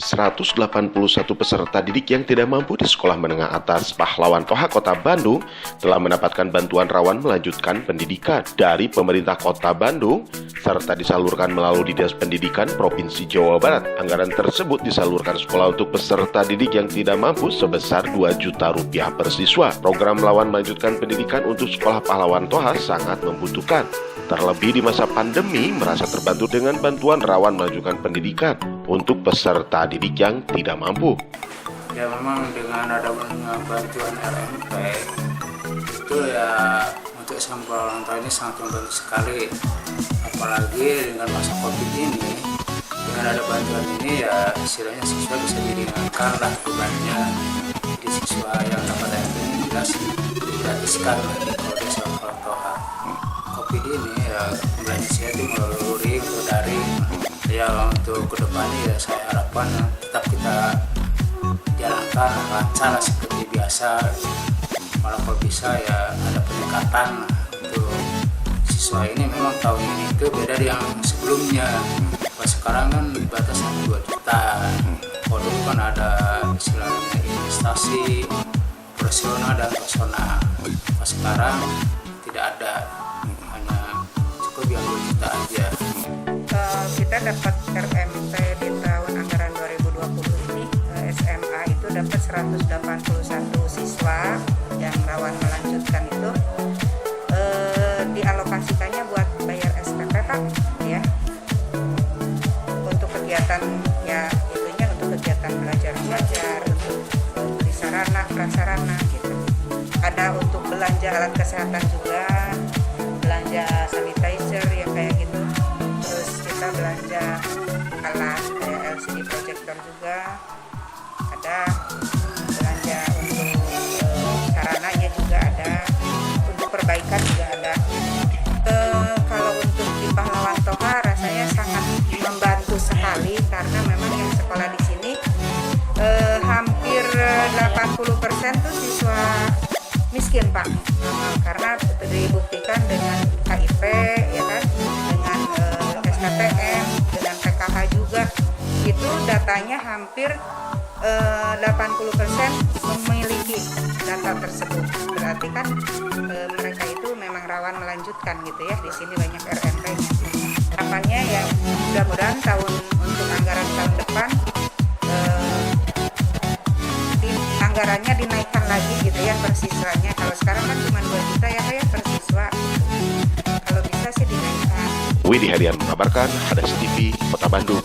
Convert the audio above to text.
181 peserta didik yang tidak mampu di Sekolah Menengah Atas Pahlawan Toha Kota Bandung telah mendapatkan bantuan rawan melanjutkan pendidikan dari pemerintah Kota Bandung serta disalurkan melalui Dinas Pendidikan Provinsi Jawa Barat. Anggaran tersebut disalurkan sekolah untuk peserta didik yang tidak mampu sebesar Rp2 juta per siswa. Program lawan melanjutkan pendidikan untuk Sekolah Pahlawan Toha sangat membutuhkan. Terlebih di masa pandemi, merasa terbantu dengan bantuan rawan melanjutkan pendidikan untuk peserta didik yang tidak mampu. Ya memang dengan ada bantuan RMP itu ya untuk sampel orang tua ini sangat membantu sekali. Apalagi dengan masa COVID ini, dengan ada bantuan ini ya istilahnya siswa bisa diringankan lah bebannya. Jadi siswa yang dapat RMP ini jelas digratiskan kalau di sekolah Toha. COVID ini ya belajarnya itu melalui atau daring. Ya untuk kedepannya ya saya harapkan tetap kita jalankan lancar seperti biasa. Malah kalau bisa ya ada peningkatan untuk siswa ini. Memang tahun ini itu beda dari yang sebelumnya. Pas sekarang kan batasan 2 juta. Kalau dulu kan ada istilahnya investasi, operasional dan personal. Pas sekarang tidak ada, hanya cukup yang 2 juta aja. Kita dapat RMP di tahun anggaran 2020 ini, SMA itu dapat 181 siswa yang rawan melanjutkan itu, dialokasikannya buat bayar SPP Pak ya, untuk kegiatan ya itunya untuk kegiatan belajar mengajar, untuk beli sarana prasarana gitu. Ada untuk belanja alat kesehatan juga, belanja sanitizer yang kayak gitu. Terus kita belanja alat kayak LCD projector juga, ada belanja untuk sarananya juga ada, untuk perbaikan juga ada. Kalau untuk di Pahlawan Toha rasanya sangat membantu sekali karena memang yang sekolah di sini hampir 80% tuh siswa miskin Pak, karena dibuktikan dengan KIP ya kan, dengan SKTM, dengan PKH juga, itu datanya hampir 80% memiliki data tersebut. Berarti kan mereka itu memang rawan melanjutkan gitu ya. Di sini banyak RMP-nya. Harapannya ya mudah-mudahan untuk anggaran tahun depan anggarannya dinaikkan lagi gitu ya per siswanya. Kalau sekarang kan cuma 2 juta ya kayak per siswa. Kalau bisa sih dinaikkan. Widi Hadian mengabarkan, Hadas TV, Kota Bandung.